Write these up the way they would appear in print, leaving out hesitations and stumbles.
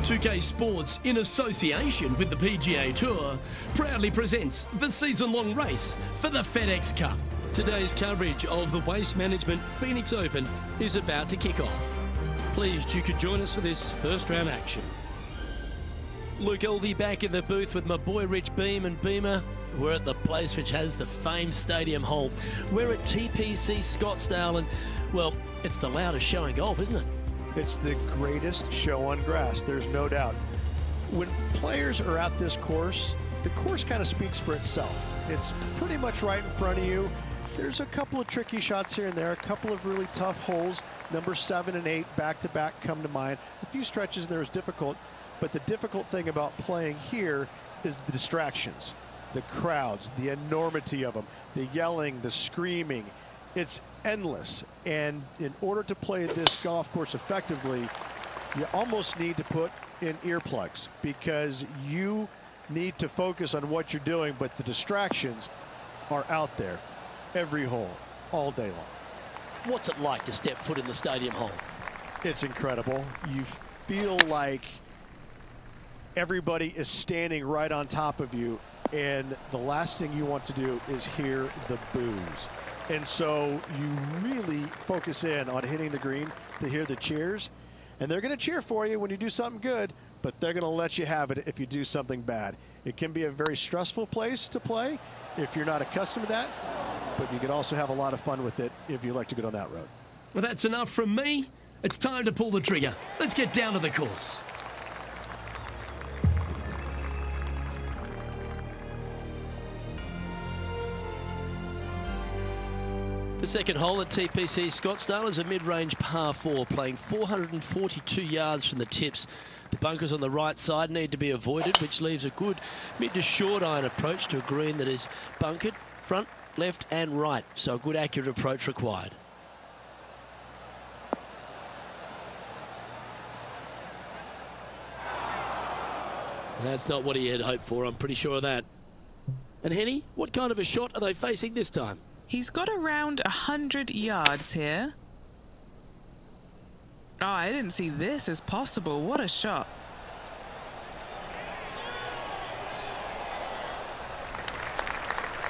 2K Sports, in association with the PGA Tour, proudly presents the season-long race for the FedEx Cup. Today's coverage of the Waste Management Phoenix Open is about to kick off. Pleased you could join us for this first round action. Luke Elvey back in the booth with my boy Rich Beam and Beamer. We're at the place which has the famed stadium hole. We're at TPC Scottsdale and, well, it's the loudest show in golf, isn't it? It's the greatest show on grass, there's no doubt. When players are at this course, the course kind of speaks for itself. It's pretty much right in front of you. There's a couple of tricky shots here and there, a couple of really tough holes. Number 7 and 8 back-to-back come to mind. A few stretches there was difficult, but the difficult thing about playing here is the distractions, the crowds, the enormity of them, the yelling, the screaming. It's endless, and in order to play this golf course effectively, you almost need to put in earplugs because you need to focus on what you're doing, but the distractions are out there every hole, all day long. What's it like to step foot in the stadium hole? It's incredible. You feel like everybody is standing right on top of you, and the last thing you want to do is hear the boos. And so you really focus in on hitting the green to hear the cheers. And they're going to cheer for you when you do something good, but they're going to let you have it if you do something bad. It can be a very stressful place to play if you're not accustomed to that, but you can also have a lot of fun with it if you like to go down that road. Well, that's enough from me. It's time to pull the trigger. Let's get down to the course. The second hole at TPC Scottsdale is a mid-range par 4, playing 442 yards from the tips. The bunkers on the right side need to be avoided, which leaves a good mid to short iron approach to a green that is bunkered front, left and right, so a good accurate approach required. That's not what he had hoped for, I'm pretty sure of that. And Henny, what kind of a shot are they facing this time? He's got around 100 yards here. Oh, I didn't see this as possible. What a shot.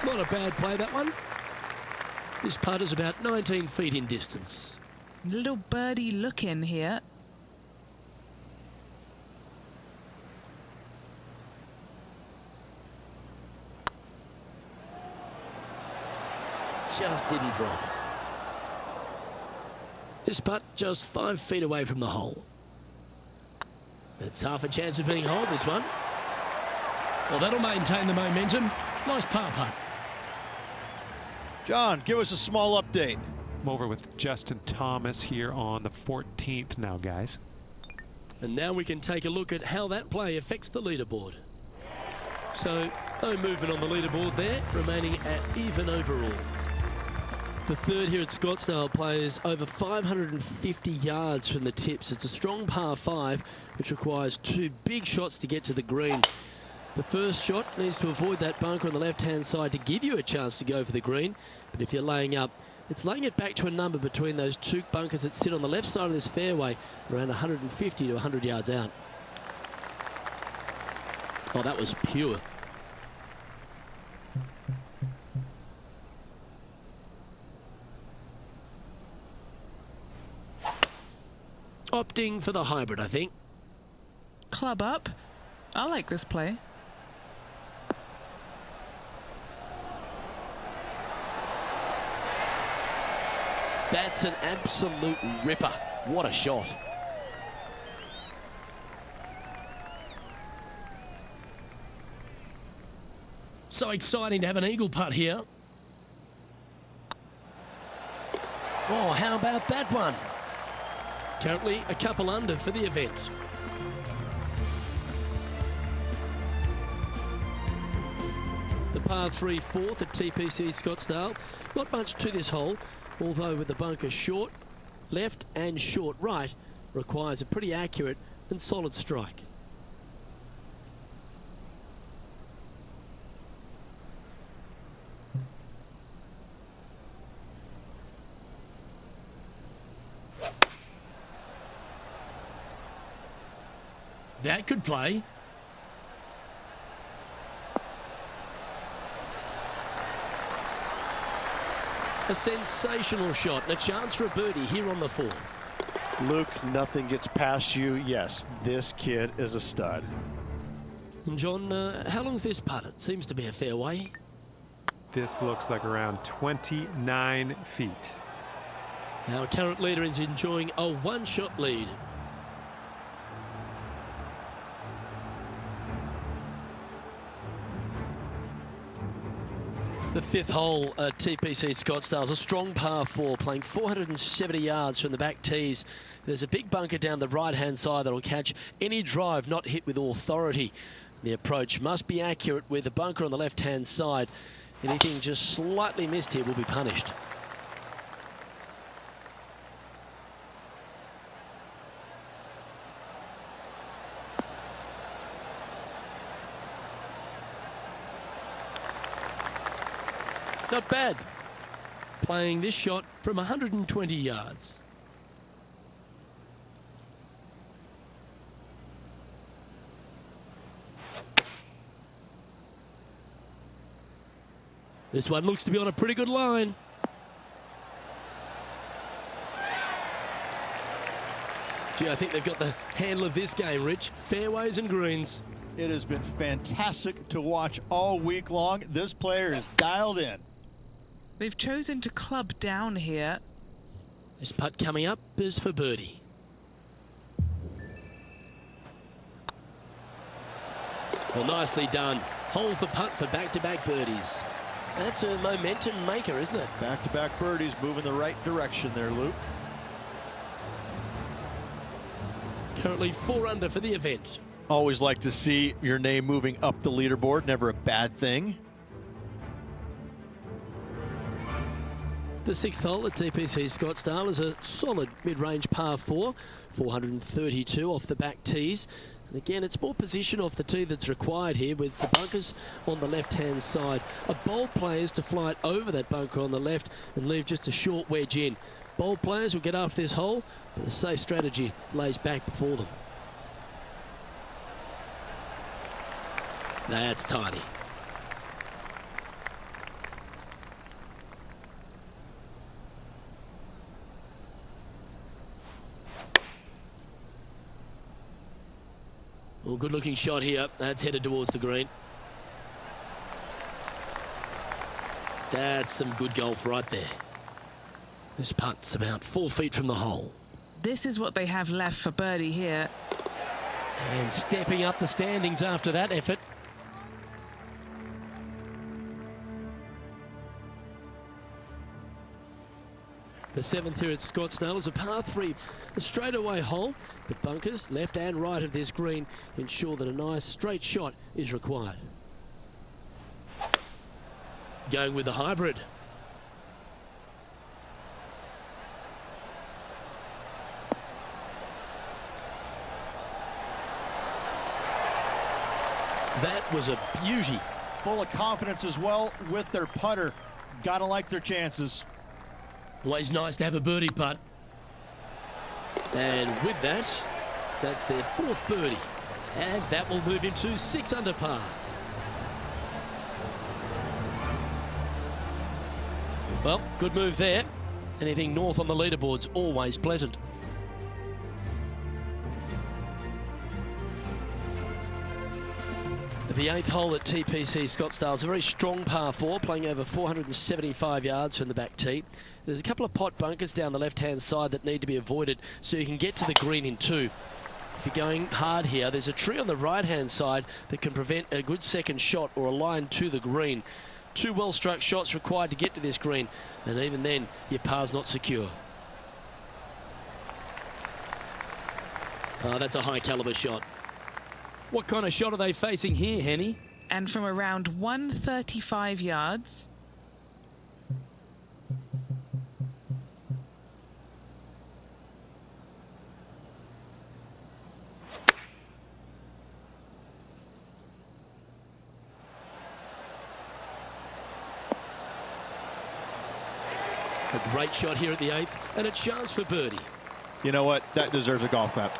Not a bad play, that one. This putt is about 19 feet in distance. Little birdie look in here. Just didn't drop. This putt just 5 feet away from the hole. It's half a chance of being holed, this one. Well, that'll maintain the momentum. Nice par putt. John, give us a small update. I'm over with Justin Thomas here on the 14th now, guys. And now we can take a look at how that play affects the leaderboard. So, no movement on the leaderboard there, remaining at even overall. The third here at Scottsdale plays over 550 yards from the tips. It's a strong par 5, which requires 2 big shots to get to the green. The first shot needs to avoid that bunker on the left-hand side to give you a chance to go for the green. But if you're laying up, it's laying it back to a number between those 2 bunkers that sit on the left side of this fairway, around 150 to 100 yards out. Oh, that was pure. Opting for the hybrid, I think. Club up. I like this play. That's an absolute ripper. What a shot. So exciting to have an eagle putt here. Oh, how about that one? Currently a couple under for the event. The par 3 fourth at TPC Scottsdale. Not much to this hole, although with the bunker short left and short right, requires a pretty accurate and solid strike. that could play. A sensational shot and a chance for a birdie here on the 4th. Luke, nothing gets past you. Yes, this kid is a stud. And John, how long's this putt? It seems to be a fair way. This looks like around 29 feet. Our current leader is enjoying a one-shot lead. The 5th hole at TPC Scottsdale is a strong par 4, playing 470 yards from the back tees. There's a big bunker down the right-hand side that will catch any drive not hit with authority. The approach must be accurate with the bunker on the left-hand side. Anything just slightly missed here will be punished. Not bad. Playing this shot from 120 yards. This one looks to be on a pretty good line. Gee, I think they've got the handle of this game, Rich. Fairways and greens. It has been fantastic to watch all week long. This player is dialed in. They've chosen to club down here. This putt coming up is for birdie. Well, nicely done. Holds the putt for back-to-back birdies. That's a momentum maker, isn't it? Back-to-back birdies, moving the right direction there, Luke. Currently 4 under for the event. Always like to see your name moving up the leaderboard. Never a bad thing. The 6th hole at TPC Scottsdale is a solid mid-range par 4, 432 off the back tees. And again, it's more position off the tee that's required here with the bunkers on the left-hand side. A bold player is to fly it over that bunker on the left and leave just a short wedge in. Bold players will get after this hole, but the safe strategy lays back before them. That's tidy. Well, good looking shot here. That's headed towards the green. That's some good golf right there. This putt's about 4 feet from the hole. This is what they have left for birdie here. And stepping up the standings after that effort. The 7th here at Scottsdale is a par 3, a straightaway hole. The bunkers, left and right of this green, ensure that a nice straight shot is required. Going with the hybrid. That was a beauty. Full of confidence as well with their putter. Gotta like their chances. Always nice to have a birdie putt. And with that, that's their 4th birdie. And that will move him to 6 under par. Well, good move there. Anything north on the leaderboard's always pleasant. The 8th hole at TPC Scottsdale is a very strong par 4, playing over 475 yards from the back tee. There's a couple of pot bunkers down the left-hand side that need to be avoided so you can get to the green in 2. If you're going hard here, there's a tree on the right-hand side that can prevent a good second shot or a line to the green. 2 well-struck shots required to get to this green, and even then, your par's not secure. Oh, that's a high-caliber shot. What kind of shot are they facing here, Henny? And from around 135 yards. A great shot here at the 8th, and a chance for birdie. You know what? That deserves a golf clap.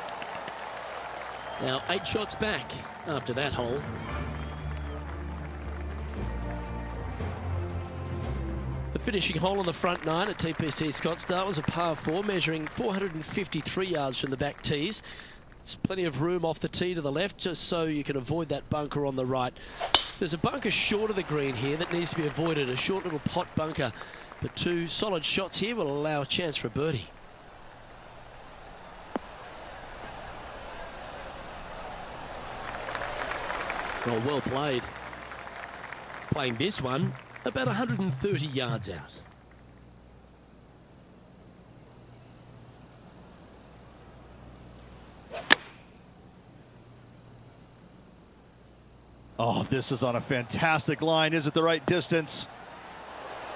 Now 8 shots back after that hole. The finishing hole on the front 9 at TPC Scottsdale was a par 4, measuring 453 yards from the back tees. There's plenty of room off the tee to the left, just so you can avoid that bunker on the right. There's a bunker short of the green here that needs to be avoided, a short little pot bunker. But 2 solid shots here will allow a chance for a birdie. Oh, well played. Playing this one about 130 yards out. Oh, this is on a fantastic line. Is it the right distance?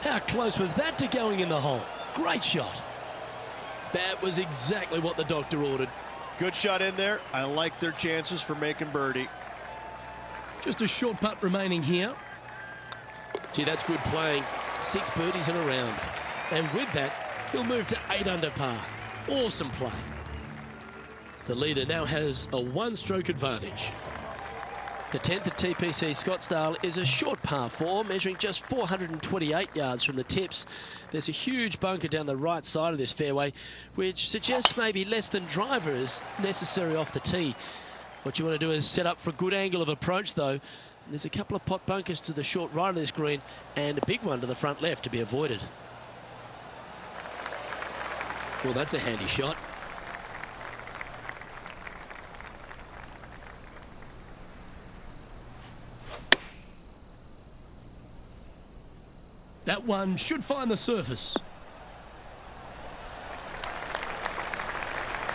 How close was that to going in the hole? Great shot. That was exactly what the doctor ordered. Good shot in there. I like their chances for making birdie. Just a short putt remaining here. Gee, that's good playing. 6 birdies in a round. And with that, he'll move to 8 under par. Awesome play. The leader now has a 1-stroke advantage. The 10th at TPC Scottsdale is a short par 4, measuring just 428 yards from the tips. There's a huge bunker down the right side of this fairway, which suggests maybe less than driver is necessary off the tee. What you want to do is set up for a good angle of approach, though. And there's a couple of pot bunkers to the short right of this green and a big one to the front left to be avoided. Well, that's a handy shot. That one should find the surface.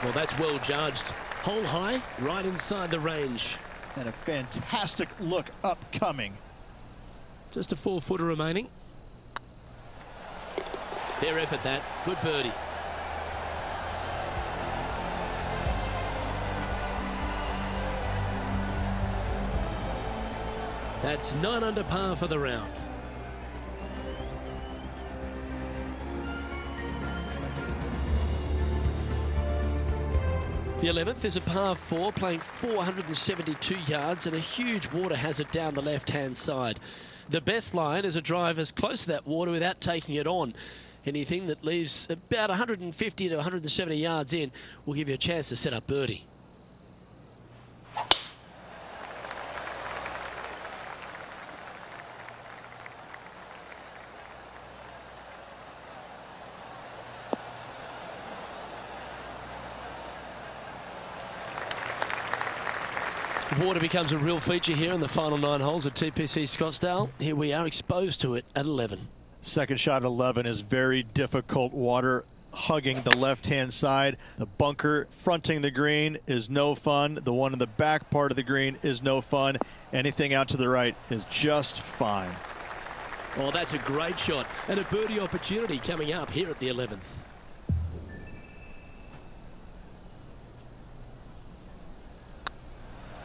Well, that's well judged. Hole high, right inside the range. And a fantastic look upcoming. Just a 4-footer remaining. Fair effort that. Good birdie. That's 9 under par for the round. The 11th is a par 4, playing 472 yards and a huge water hazard down the left-hand side. The best line is a drive as close to that water without taking it on. Anything that leaves about 150 to 170 yards in will give you a chance to set up birdie. Water becomes a real feature here in the final 9 holes at TPC Scottsdale. Here we are exposed to it at 11. Second shot at 11 is very difficult. Water hugging the left-hand side. The bunker fronting the green is no fun. The one in the back part of the green is no fun. Anything out to the right is just fine. Oh, that's a great shot and a birdie opportunity coming up here at the 11th.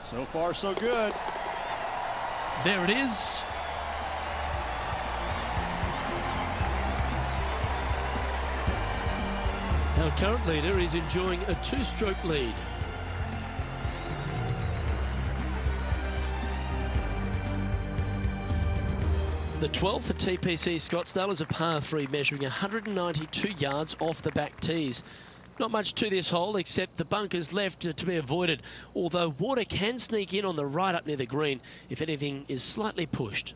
So far, so good. There it is. Our current leader is enjoying a 2-stroke lead. The 12th at TPC Scottsdale is a par 3, measuring 192 yards off the back tees. Not much to this hole except the bunkers left to be avoided, although water can sneak in on the right up near the green if anything is slightly pushed.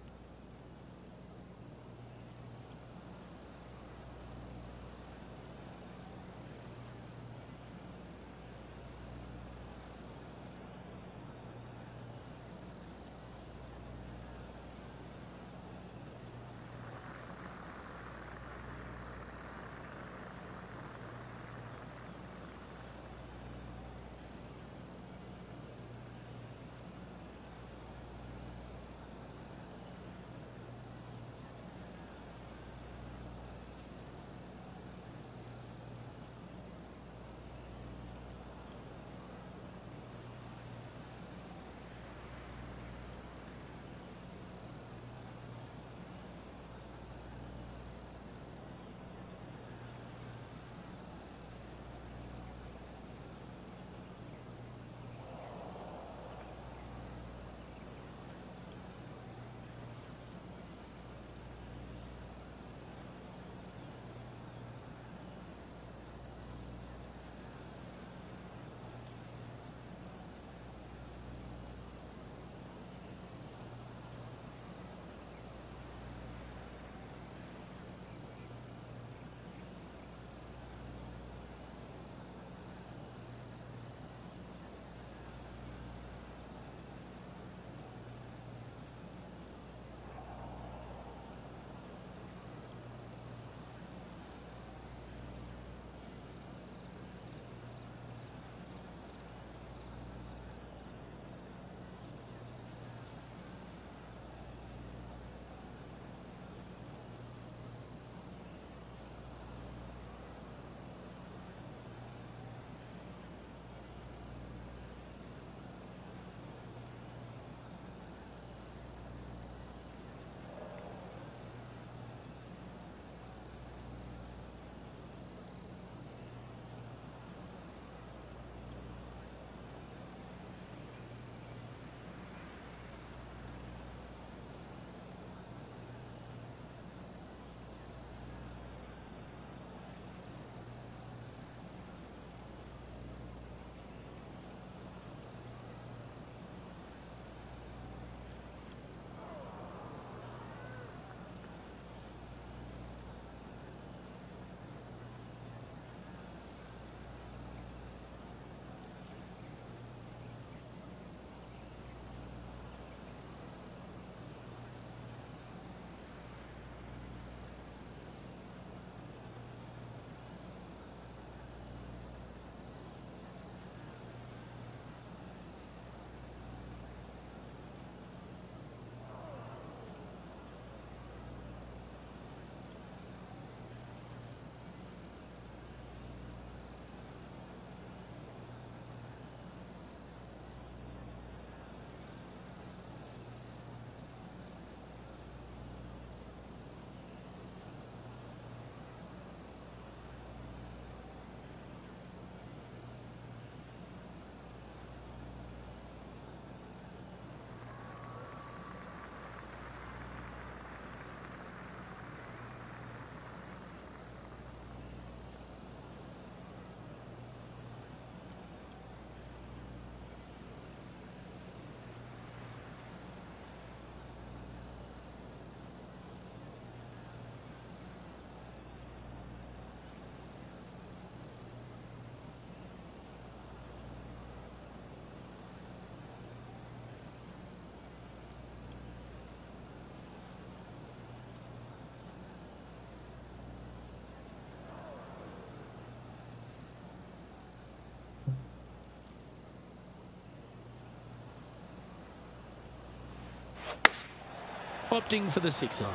Opting for the 6-iron.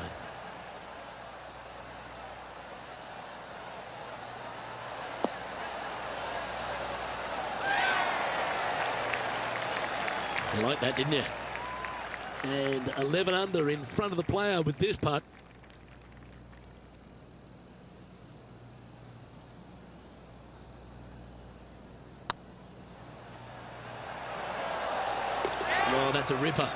You like that, didn't you? And 11 under in front of the player with this putt. Oh, that's a ripper.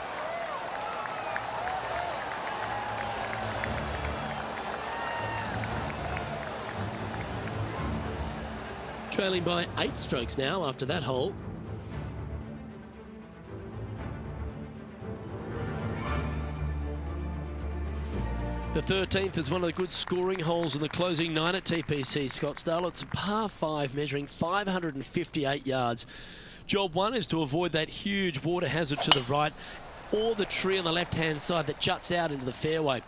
Trailing by 8 strokes now after that hole. The 13th is one of the good scoring holes in the closing 9 at TPC Scottsdale. It's a par 5 measuring 558 yards. Job 1 is to avoid that huge water hazard to the right or the tree on the left-hand side that juts out into the fairway.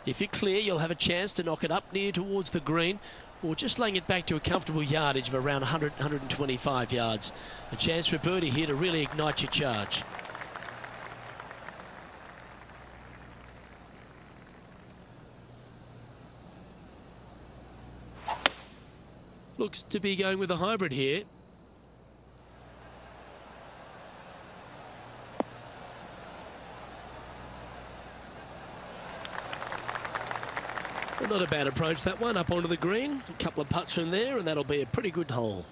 If you're clear, you'll have a chance to knock it up near towards the green or just laying it back to a comfortable yardage of around 100, 125 yards. A chance for a birdie here to really ignite your charge. Looks to be going with a hybrid here. Well, not a bad approach, that one, up onto the green. A couple of putts from there, and that'll be a pretty good hole.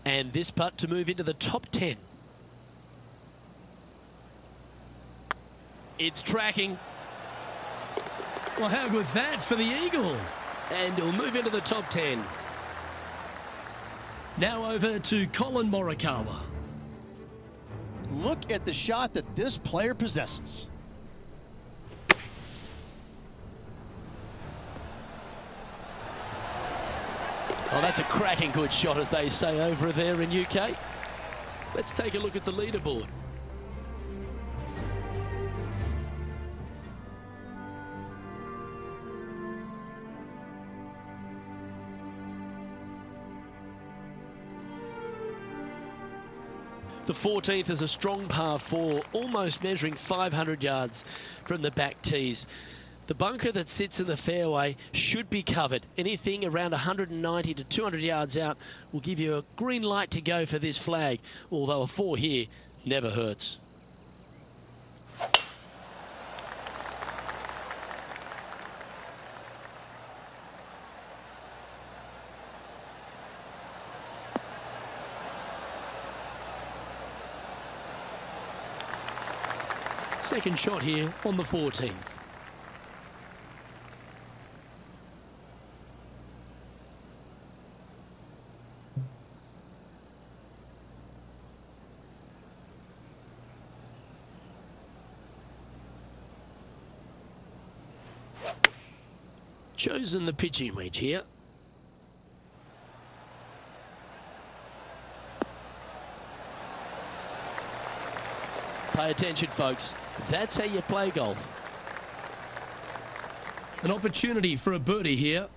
And this putt to move into the top 10. It's tracking. Well, how good's that for the eagle? And he'll move into the top 10. Now over to Colin Morikawa. Look at the shot that this player possesses. Oh, that's a cracking good shot, as they say over there in UK. Let's take a look at the leaderboard. The 14th is a strong par 4, almost measuring 500 yards from the back tees. The bunker that sits in the fairway should be covered. Anything around 190 to 200 yards out will give you a green light to go for this flag, although a 4 here never hurts. Second shot here on the 14th. Chosen the pitching wedge here. Pay attention, folks. That's how you play golf. An opportunity for a birdie here.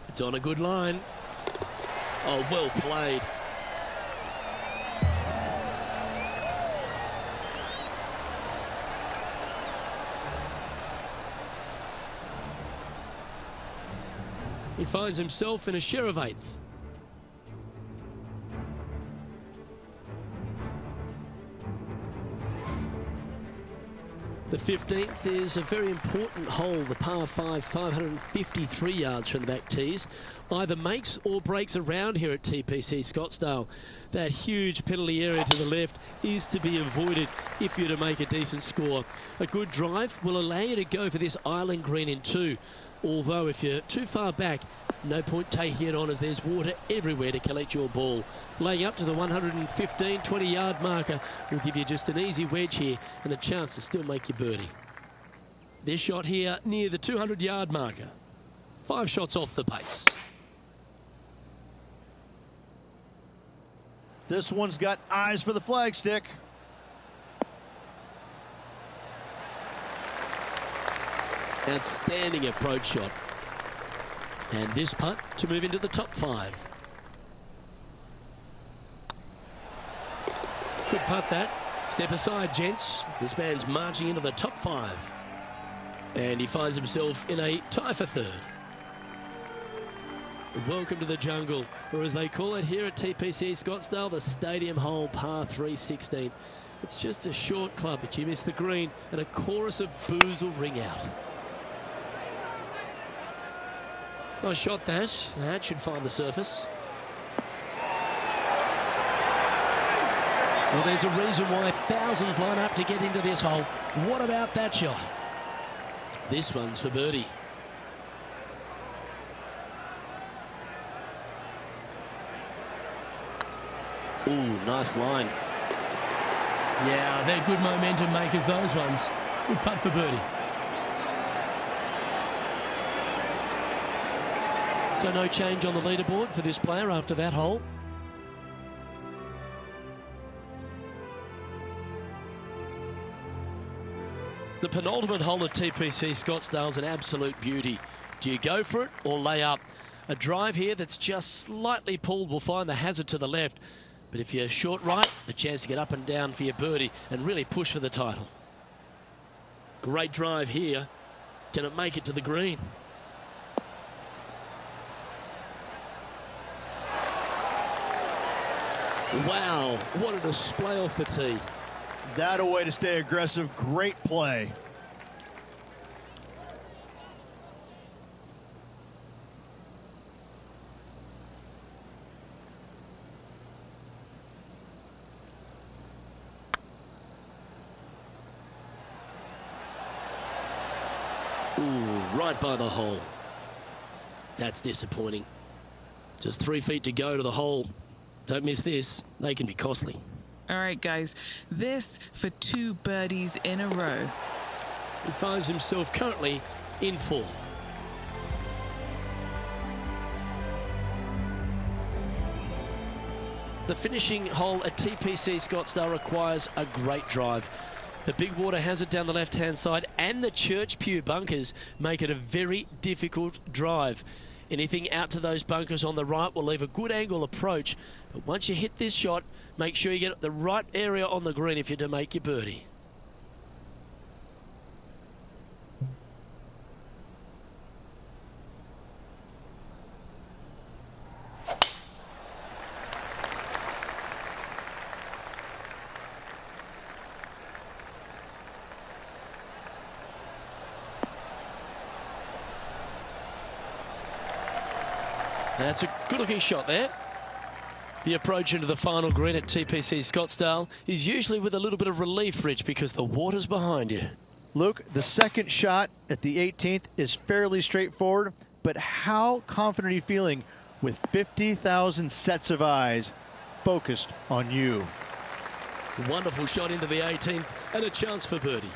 It's on a good line. Oh, well played. He finds himself in a share of 8th. The 15th is a very important hole, the par 5, 553 yards from the back tees. Either makes or breaks around here at TPC Scottsdale. That huge penalty area to the left is to be avoided if you're to make a decent score. A good drive will allow you to go for this island green in 2. Although if you're too far back, no point taking it on, as there's water everywhere to collect your ball. Laying up to the 115, 20-yard marker will give you just an easy wedge here and a chance to still make your birdie. This shot here near the 200-yard marker. 5 shots off the pace. This one's got eyes for the flagstick. Outstanding approach shot. And this putt to move into the top 5. Good putt that. Step aside, gents. This man's marching into the top 5. And he finds himself in a tie for 3rd. Welcome to the jungle, or as they call it here at TPC Scottsdale, the Stadium Hole Par 3 16th. It's just a short club, but you miss the green, and a chorus of boos will ring out. Nice shot that. That should find the surface. Well, there's a reason why thousands line up to get into this hole. What about that shot? This one's for birdie. Ooh, nice line. Yeah, they're good momentum makers, those ones. Good putt for birdie. So no change on the leaderboard for this player after that hole. The penultimate hole at TPC Scottsdale's an absolute beauty. Do you go for it or lay up? A drive here that's just slightly pulled will find the hazard to the left. But if you're short right, a chance to get up and down for your birdie and really push for the title. Great drive here. Can it make it to the green? Wow, what a display off the tee. That a way to stay aggressive. Great play. Ooh, right by the hole. That's disappointing. Just 3 feet to go to the hole. Don't miss this. They can be costly. All right, guys. This for 2 birdies in a row. He finds himself currently in 4th. The finishing hole at TPC Scottsdale requires a great drive. The big water hazard down the left-hand side and the Church Pew bunkers make it a very difficult drive. Anything out to those bunkers on the right will leave a good angle approach. But once you hit this shot, make sure you get the right area on the green if you're to make your birdie. That's a good-looking shot there. The approach into the final green at TPC Scottsdale is usually with a little bit of relief, Rich, because the water's behind you. Luke, the second shot at the 18th is fairly straightforward, but how confident are you feeling with 50,000 sets of eyes focused on you? Wonderful shot into the 18th and a chance for birdie.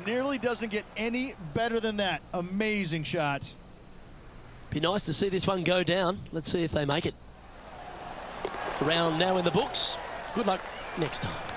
Nearly doesn't get any better than that. Amazing shot. Be nice to see this one go down. Let's see if they make it. Round now in the books. Good luck next time.